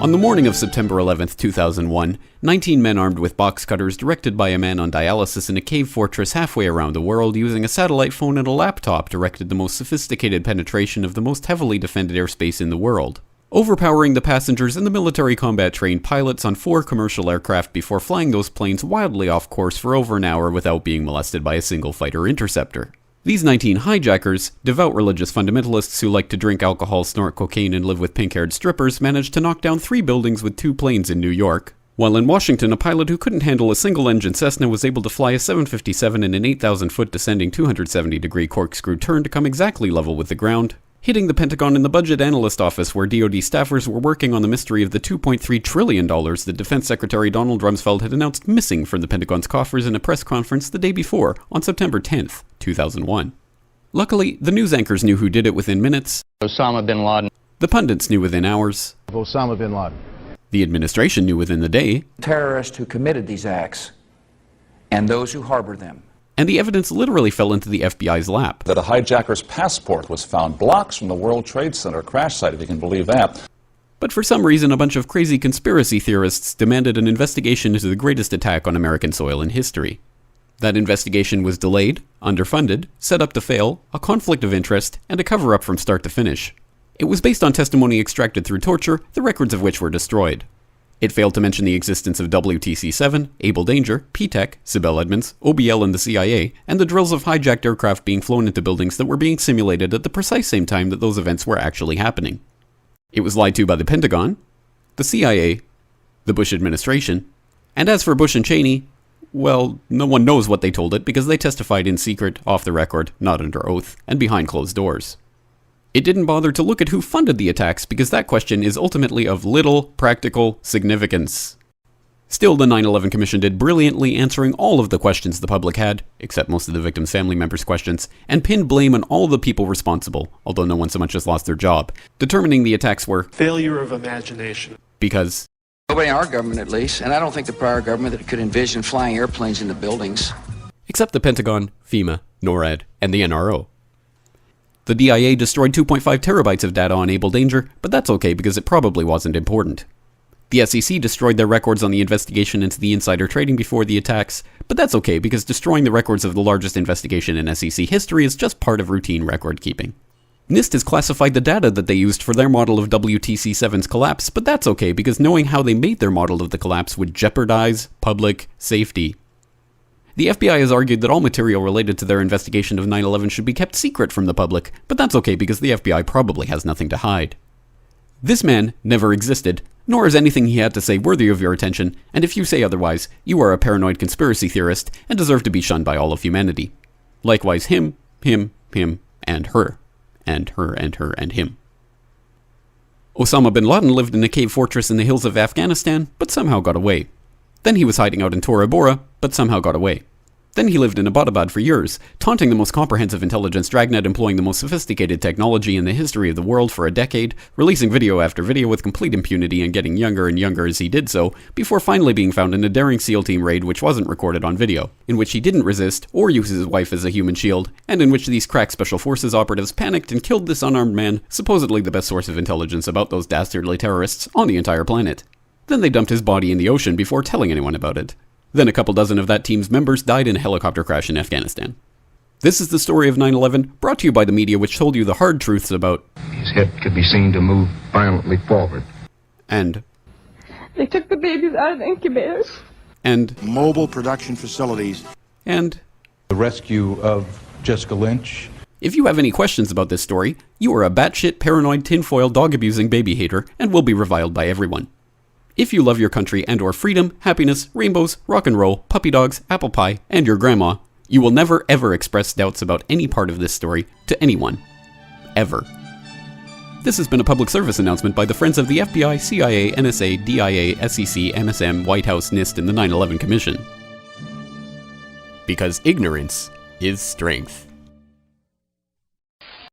On the morning of September 11, 2001, 19 men armed with box cutters directed by a man on dialysis in a cave fortress halfway around the world using a satellite phone and a laptop directed the most sophisticated penetration of the most heavily defended airspace in the world, overpowering the passengers and the military combat-trained pilots on 4 commercial aircraft before flying those planes wildly off course for over an hour without being molested by a single fighter interceptor. These 19 hijackers, devout religious fundamentalists who like to drink alcohol, snort cocaine, and live with pink-haired strippers, managed to knock down 3 buildings with 2 planes in New York, while in Washington a pilot who couldn't handle a single-engine Cessna was able to fly a 757 in an 8,000-foot descending 270-degree corkscrew turn to come exactly level with the ground, hitting the Pentagon in the budget analyst office where DoD staffers were working on the mystery of the $2.3 trillion that Defense Secretary Donald Rumsfeld had announced missing from the Pentagon's coffers in a press conference the day before, on September 10th, 2001. Luckily, the news anchors knew who did it within minutes. Osama bin Laden. The pundits knew within hours. Osama bin Laden. The administration knew within the day. Terrorists who committed these acts and those who harbor them. And the evidence literally fell into the FBI's lap. That a hijacker's passport was found blocks from the World Trade Center crash site, if you can believe that. But for some reason, a bunch of crazy conspiracy theorists demanded an investigation into the greatest attack on American soil in history. That investigation was delayed, underfunded, set up to fail, a conflict of interest, and a cover-up from start to finish. It was based on testimony extracted through torture, the records of which were destroyed. It failed to mention the existence of WTC-7, Able Danger, P-TECH, Sibel Edmonds, OBL and the CIA, and the drills of hijacked aircraft being flown into buildings that were being simulated at the precise same time that those events were actually happening. It was lied to by the Pentagon, the CIA, the Bush administration, and as for Bush and Cheney, well, no one knows what they told it because they testified in secret, off the record, not under oath, and behind closed doors. It didn't bother to look at who funded the attacks because that question is ultimately of little practical significance. Still, the 9/11 Commission did brilliantly answering all of the questions the public had, except most of the victims' family members' questions, and pinned blame on all the people responsible, although no one so much as lost their job, determining the attacks were failure of imagination. Because nobody in our government, at least, and I don't think the prior government that could envision flying airplanes into buildings. Except the Pentagon, FEMA, NORAD, and the NRO. The DIA destroyed 2.5 terabytes of data on Able Danger, but that's okay because it probably wasn't important. The SEC destroyed their records on the investigation into the insider trading before the attacks, but that's okay because destroying the records of the largest investigation in SEC history is just part of routine record keeping. NIST has classified the data that they used for their model of WTC-7's collapse, but that's okay because knowing how they made their model of the collapse would jeopardize public safety. The FBI has argued that all material related to their investigation of 9/11 should be kept secret from the public, but that's okay because the FBI probably has nothing to hide. This man never existed, nor is anything he had to say worthy of your attention, and if you say otherwise, you are a paranoid conspiracy theorist and deserve to be shunned by all of humanity. Likewise him, and her, and her, and her, and him. Osama bin Laden lived in a cave fortress in the hills of Afghanistan, but somehow got away. Then he was hiding out in Tora Bora, but somehow got away. Then he lived in Abbottabad for years, taunting the most comprehensive intelligence dragnet employing the most sophisticated technology in the history of the world for a decade, releasing video after video with complete impunity and getting younger and younger as he did so, before finally being found in a daring SEAL team raid which wasn't recorded on video, in which he didn't resist or use his wife as a human shield, and in which these crack special forces operatives panicked and killed this unarmed man, supposedly the best source of intelligence about those dastardly terrorists on the entire planet. Then they dumped his body in the ocean before telling anyone about it. Then a couple dozen of that team's members died in a helicopter crash in Afghanistan. This is the story of 9/11, brought to you by the media which told you the hard truths about his head could be seen to move violently forward. And they took the babies out of the incubators. And mobile production facilities. And the rescue of Jessica Lynch. If you have any questions about this story, you are a batshit paranoid tinfoil dog-abusing baby hater and will be reviled by everyone. If you love your country and or freedom, happiness, rainbows, rock and roll, puppy dogs, apple pie, and your grandma, you will never ever express doubts about any part of this story to anyone. Ever. This has been a public service announcement by the Friends of the FBI, CIA, NSA, DIA, SEC, MSM, White House, NIST, and the 9/11 Commission. Because ignorance is strength.